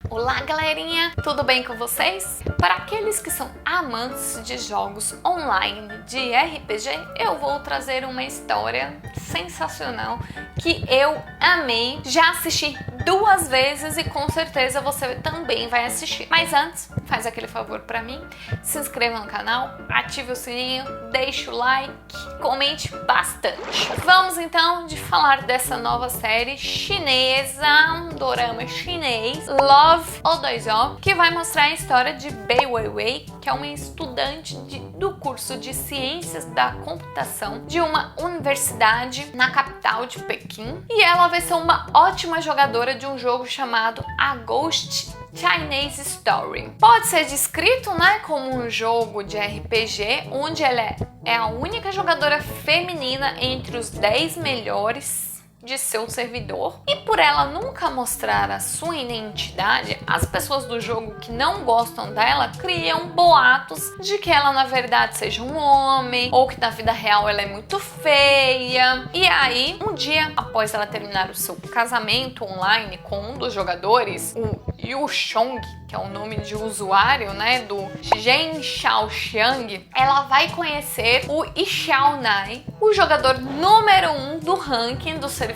Olá, galerinha! Tudo bem com vocês? Para aqueles que são amantes de jogos online de RPG, eu vou trazer uma história sensacional que eu amei. Já assisti 2 vezes e com certeza você também vai assistir. Mas antes, faz aquele favor para mim, se inscreva no canal, ative o sininho, deixe o like, comente bastante. Vamos então de falar dessa nova série chinesa, um dorama chinês, Love O2O, que vai mostrar a história de Bai Weiwei, que é uma estudante do curso de Ciências da Computação de uma universidade na capital de Pequim, e ela vai ser uma ótima jogadora de um jogo chamado A Ghost Chinese Story. Pode ser descrito, como um jogo de RPG onde ela é a única jogadora feminina entre os 10 melhores de seu servidor, e por ela nunca mostrar a sua identidade, as pessoas do jogo que não gostam dela criam boatos de que ela na verdade seja um homem, ou que na vida real ela é muito feia. E aí, um dia após ela terminar o seu casamento online com um dos jogadores, o Yu Chong, que é o nome de usuário, do Zhen Xiaoxiang, ela vai conhecer o Xiao Nai, o jogador número 1 do ranking do servidor,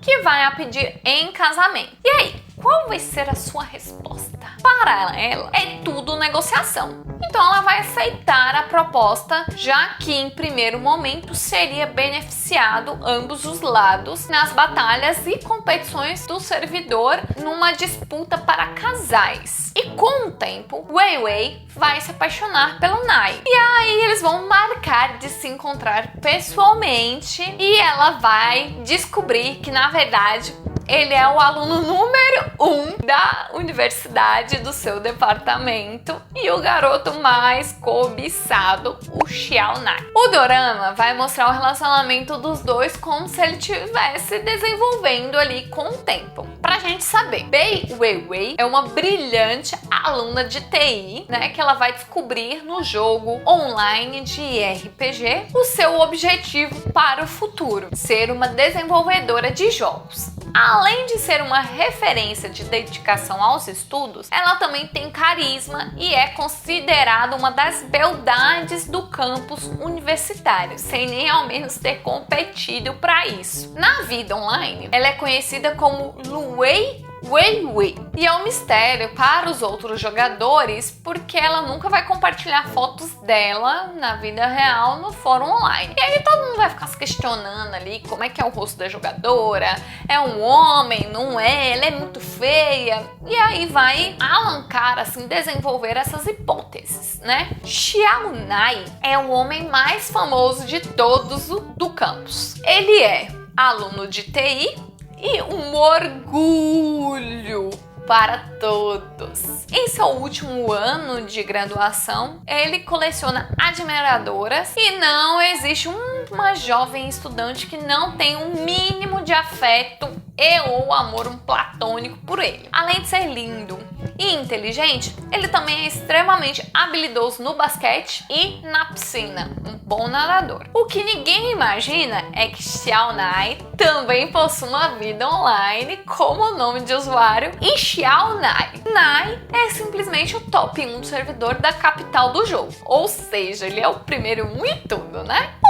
que vai a pedir em casamento. E aí, qual vai ser a sua resposta? Para ela, é tudo negociação. Então ela vai aceitar a proposta, já que em primeiro momento seria beneficiado ambos os lados nas batalhas e competições do servidor numa disputa para casais. E com o tempo, Weiwei vai se apaixonar pelo Nai. E aí eles vão marcar de se encontrar pessoalmente e ela vai descobrir que na verdade ele é o aluno número 1 da universidade do seu departamento e o garoto mais cobiçado, o Xiao Nai. O dorama vai mostrar o relacionamento dos dois como se ele estivesse desenvolvendo ali com o tempo. Pra gente saber, Bai Weiwei é uma brilhante aluna de TI, que ela vai descobrir no jogo online de RPG o seu objetivo para o futuro, ser uma desenvolvedora de jogos. Além de ser uma referência de dedicação aos estudos, ela também tem carisma e é considerada uma das beldades do campus universitário, sem nem ao menos ter competido para isso. Na vida online, ela é conhecida como Luwei Weiwei, e é um mistério para os outros jogadores porque ela nunca vai compartilhar fotos dela na vida real no fórum online. E aí todo mundo vai ficar se questionando ali como é que é o rosto da jogadora, é um homem, não é, ela é muito feia, e aí vai Alan Carr desenvolver essas hipóteses, Xiao Nai é o homem mais famoso de todos do campus. Ele é aluno de TI e um orgulho para todos. Em seu último ano de graduação, ele coleciona admiradoras e não existe uma jovem estudante que não tem um mínimo de afeto ou amor platônico por ele. Além de ser lindo e inteligente, ele também é extremamente habilidoso no basquete e na piscina, um bom nadador. O que ninguém imagina é que Xiao Nai também possui uma vida online como o nome de usuário e Xiao Nai. Nai é simplesmente o top 1 do servidor da capital do jogo, ou seja, ele é o primeiro 1 e tudo,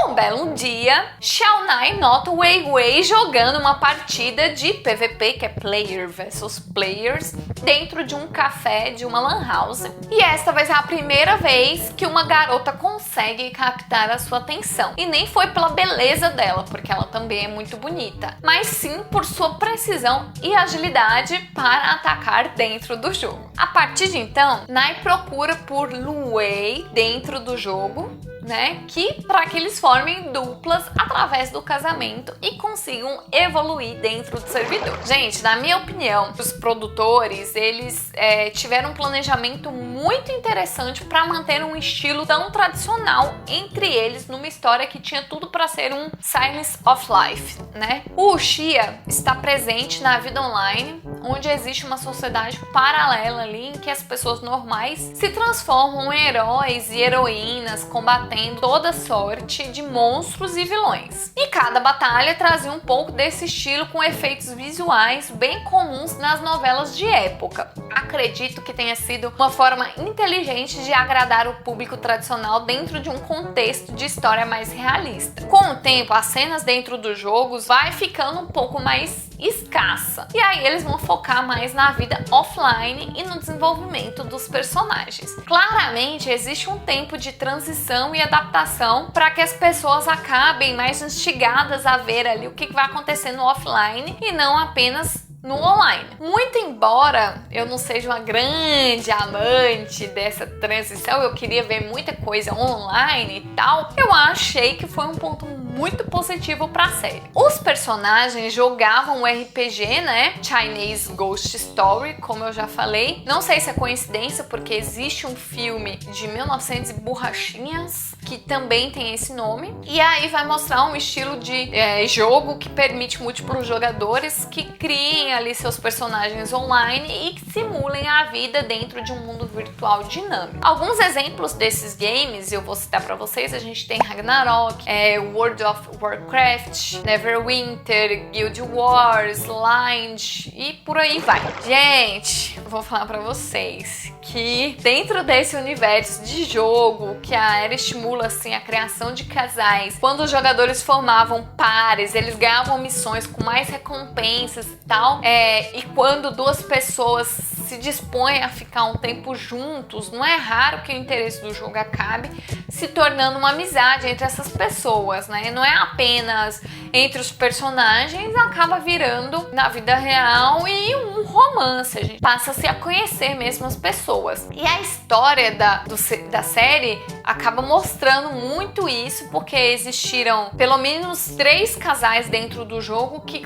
Um belo dia, Xiao Nai nota o Weiwei jogando uma partida de PVP, que é Player versus Players, dentro de um café de uma lan house. E esta vai ser a primeira vez que uma garota consegue captar a sua atenção. E nem foi pela beleza dela, porque ela também é muito bonita, mas sim por sua precisão e agilidade para atacar dentro do jogo. A partir de então, Nai procura por Luwei dentro do jogo né? Para que eles formem duplas através do casamento e consigam evoluir dentro do servidor. Gente, na minha opinião, os produtores, eles tiveram um planejamento muito interessante para manter um estilo tão tradicional entre eles numa história que tinha tudo para ser um Slice of Life, né? O Wuxia está presente na vida online, onde existe uma sociedade paralela ali em que as pessoas normais se transformam em heróis e heroínas, combatendo toda sorte de monstros e vilões. E cada batalha trazia um pouco desse estilo com efeitos visuais bem comuns nas novelas de época. Acredito que tenha sido uma forma inteligente de agradar o público tradicional dentro de um contexto de história mais realista. Com o tempo, as cenas dentro dos jogos vai ficando um pouco mais escassa. E aí eles vão focar mais na vida offline e no desenvolvimento dos personagens. Claramente existe um tempo de transição e adaptação para que as pessoas acabem mais instigadas a ver ali o que vai acontecer no offline e não apenas no online. Muito embora eu não seja uma grande amante dessa transição, eu queria ver muita coisa online e tal, eu achei que foi um ponto muito positivo para a série. Os personagens jogavam o RPG, né? Chinese Ghost Story, como eu já falei. Não sei se é coincidência, porque existe um filme de 1900 e borrachinhas que também tem esse nome. E aí vai mostrar um estilo de jogo que permite múltiplos jogadores que criem ali seus personagens online e que simulem a vida dentro de um mundo virtual dinâmico. Alguns exemplos desses games eu vou citar para vocês. A gente tem Ragnarok, World of Warcraft, Neverwinter, Guild Wars, Blind e por aí vai. Gente, vou falar para vocês que dentro desse universo de jogo que a era estimula assim a criação de casais, quando os jogadores formavam pares, eles ganhavam missões com mais recompensas e tal, e quando duas pessoas se dispõem a ficar um tempo juntos, não é raro que o interesse do jogo acabe se tornando uma amizade entre essas pessoas, né? Não é apenas entre os personagens, acaba virando na vida real e um romance, a gente passa a se a conhecer mesmo as pessoas. E a história da série acaba mostrando muito isso, porque existiram pelo menos 3 casais dentro do jogo que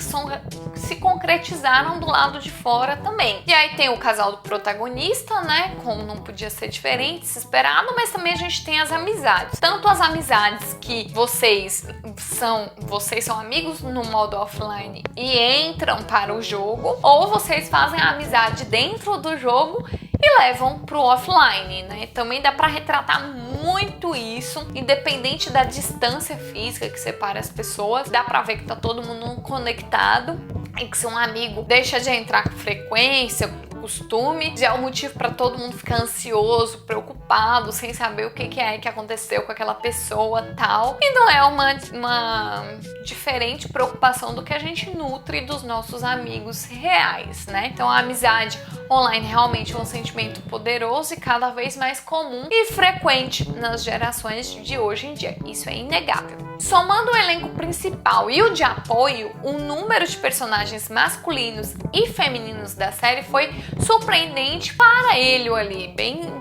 se concretizaram do lado de fora também. E aí tem o casal do protagonista, né? Como não podia ser diferente, se esperado, mas também a gente tem as amizades. Tanto as amizades que vocês são amigos no modo offline e entram para o jogo, ou vocês fazem a amizade dentro do jogo e levam pro offline, né? Também dá para retratar muito isso, independente da distância física que separa as pessoas, dá para ver que tá todo mundo conectado e que se um amigo deixa de entrar com frequência, costume, já é um motivo para todo mundo ficar ansioso, preocupado, sem saber o que é que aconteceu com aquela pessoa, tal. E não é uma diferente preocupação do que a gente nutre dos nossos amigos reais, né? Então a amizade online realmente é um sentimento poderoso e cada vez mais comum e frequente nas gerações de hoje em dia. Isso é inegável. Somando o elenco principal e o de apoio, o número de personagens masculinos e femininos da série foi surpreendente para ele ali,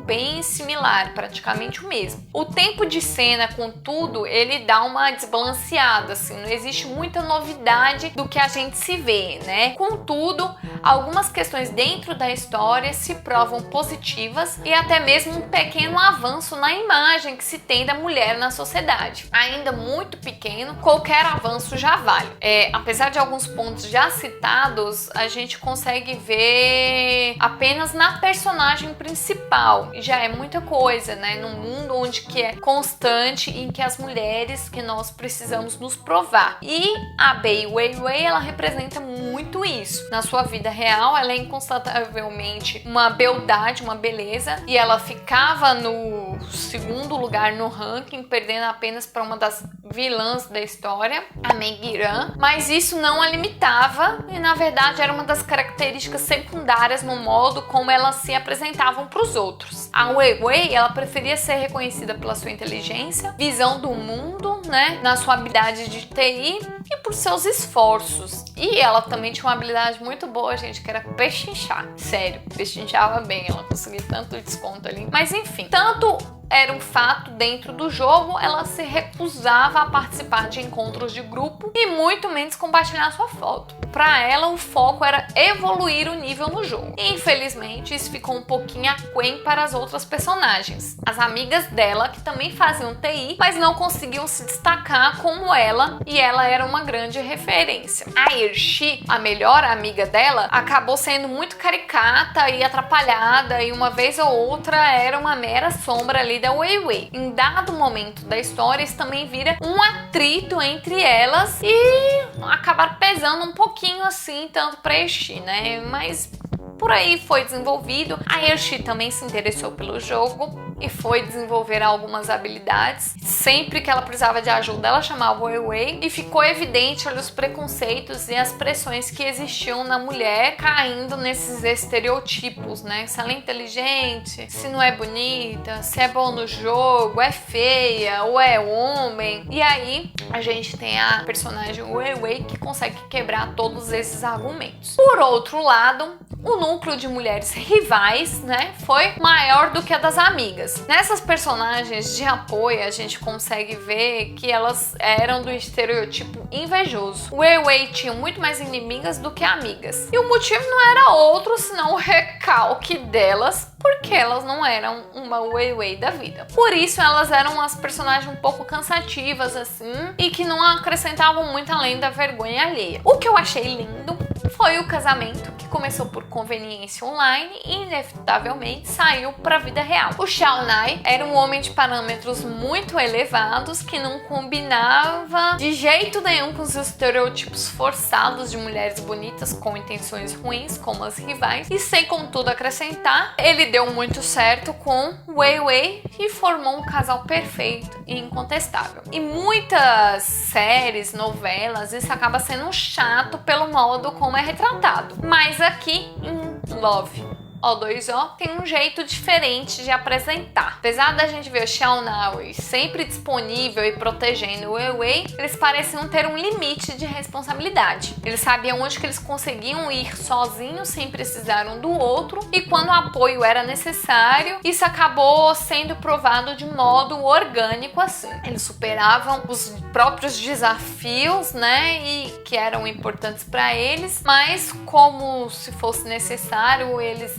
bem similar, praticamente o mesmo. O tempo de cena, contudo, ele dá uma desbalanceada, assim, não existe muita novidade do que a gente se vê, né? Contudo, algumas questões dentro da história se provam positivas e até mesmo um pequeno avanço na imagem que se tem da mulher na sociedade. Ainda muito pequeno, qualquer avanço já vale. Apesar de alguns pontos já citados, a gente consegue ver apenas na personagem principal. E já é muita coisa, né? Num mundo onde que é constante em que as mulheres que nós precisamos nos provar. E a Bai Weiwei, ela representa muito isso. Na sua vida real, ela é incontestavelmente uma beldade, uma beleza, e ela ficava no segundo lugar no ranking, perdendo apenas para uma das vilãs da história, a Megiran, mas isso não a limitava e na verdade era uma das características secundárias no modo como elas se apresentavam para os outros. A Weiwei, ela preferia ser reconhecida pela sua inteligência, visão do mundo, né, na sua habilidade de TI e por seus esforços. E ela também tinha uma habilidade muito boa, gente, que era pechinchar. Sério, pechinchava bem, ela conseguia tanto desconto ali. Mas enfim, tanto era um fato dentro do jogo, ela se recusava a participar de encontros de grupo e muito menos compartilhar sua foto. Para ela, o foco era evoluir o nível no jogo. E, infelizmente, isso ficou um pouquinho aquém para as outras personagens. As amigas dela, que também faziam TI, mas não conseguiam se destacar como ela, e ela era uma grande referência. A Ershi, a melhor amiga dela, acabou sendo muito caricata e atrapalhada, e uma vez ou outra era uma mera sombra ali da Wei Wei. Em dado momento da história, isso também vira um atrito entre elas e acabar pesando um pouquinho assim, tanto pra Ershi, né? Mas por aí foi desenvolvido. A Ershi também se interessou pelo jogo e foi desenvolver algumas habilidades. Sempre que ela precisava de ajuda, ela chamava o Wei Wei, e ficou evidente, olha, os preconceitos e as pressões que existiam na mulher, caindo nesses estereotipos, né? Se ela é inteligente, se não é bonita, se é boa no jogo, é feia ou é homem. E aí a gente tem a personagem Wei Wei que consegue quebrar todos esses argumentos. Por outro lado, o núcleo de mulheres rivais, né, foi maior do que a das amigas. Nessas personagens de apoio, a gente consegue ver que elas eram do estereotipo invejoso. O Wei Wei tinha muito mais inimigas do que amigas. E o motivo não era outro senão o recalque delas, porque elas não eram uma Wei Wei da vida. Por isso, elas eram umas personagens um pouco cansativas, assim, e que não acrescentavam muito além da vergonha alheia. O que eu achei lindo foi o casamento, que começou por conveniência online e inevitavelmente saiu para a vida real. O Xiao Nai era um homem de parâmetros muito elevados que não combinava de jeito nenhum com os estereótipos forçados de mulheres bonitas com intenções ruins, como as rivais, e sem contudo acrescentar, ele deu muito certo com Wei Wei e formou um casal perfeito e incontestável. Em muitas séries, novelas, isso acaba sendo chato pelo modo como é retratado. Mas aqui em Love O2O tem um jeito diferente de apresentar. Apesar da gente ver o Xiao Nai sempre disponível e protegendo o Wei Wei, eles pareciam ter um limite de responsabilidade. Eles sabiam onde que eles conseguiam ir sozinhos sem precisar um do outro, e quando o apoio era necessário, isso acabou sendo provado de modo orgânico assim. Eles superavam os próprios desafios, né, e que eram importantes para eles, mas como se fosse necessário eles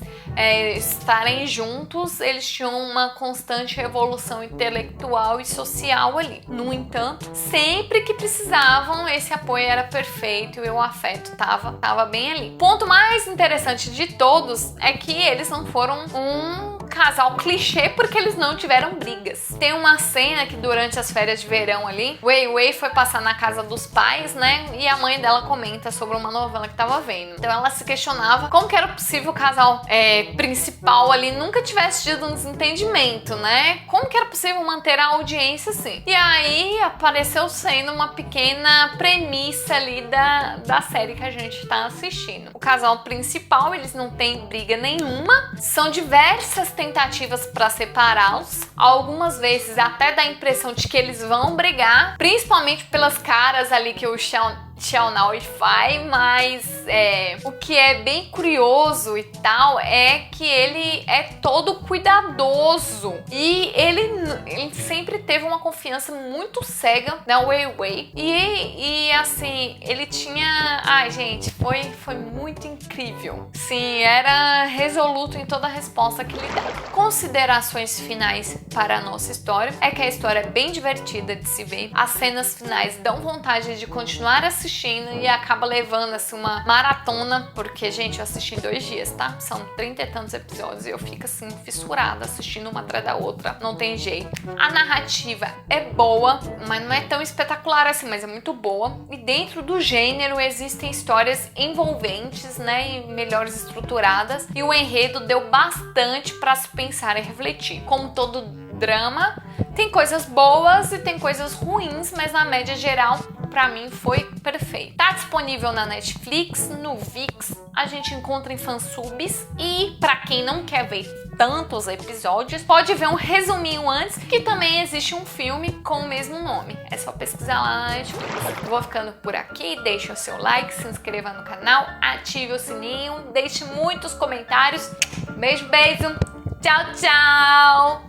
estarem juntos, eles tinham uma constante evolução intelectual e social ali. No entanto, sempre que precisavam, esse apoio era perfeito e o afeto tava bem ali. O ponto mais interessante de todos é que eles não foram um casal clichê porque eles não tiveram brigas. Tem uma cena que durante as férias de verão ali, Wei Wei foi passar na casa dos pais, né? E a mãe dela comenta sobre uma novela que tava vendo. Então ela se questionava como que era possível o casal principal ali nunca tivesse tido um desentendimento, né? Como que era possível manter a audiência assim? E aí apareceu sendo uma pequena premissa ali da série que a gente tá assistindo. O casal principal, eles não têm briga nenhuma, são diversas tentativas para separá-los, algumas vezes até dá a impressão de que eles vão brigar, principalmente pelas caras ali que o Xiao Nai faz, mas o que é bem curioso e tal é que ele é todo cuidadoso e ele sempre teve uma confiança muito cega na Wei Wei e assim, ele tinha... Ai, gente, foi muito incrível. Sim, era resoluto em toda a resposta que ele dava. Considerações finais para a nossa história é que a história é bem divertida de se ver, as cenas finais dão vontade de continuar assistindo e acaba levando assim uma maratona, porque, gente, eu assisti em 2 dias, tá? São 30 e tantos episódios e eu fico assim fissurada assistindo uma atrás da outra, não tem jeito. A narrativa é boa, mas não é tão espetacular assim, mas é muito boa, e dentro do gênero existem histórias envolventes, né, e melhores estruturadas, e o enredo deu bastante para se pensar e refletir. Como todo drama, Tem coisas boas e tem coisas ruins, mas na média geral, pra mim foi perfeito. Tá disponível na Netflix, no ViX, a gente encontra em fansubs e pra quem não quer ver tantos episódios, pode ver um resuminho antes, que também existe um filme com o mesmo nome. É só pesquisar lá na Netflix. Vou ficando por aqui, deixe o seu like, se inscreva no canal, ative o sininho, deixe muitos comentários. Beijo, beijo, tchau, tchau!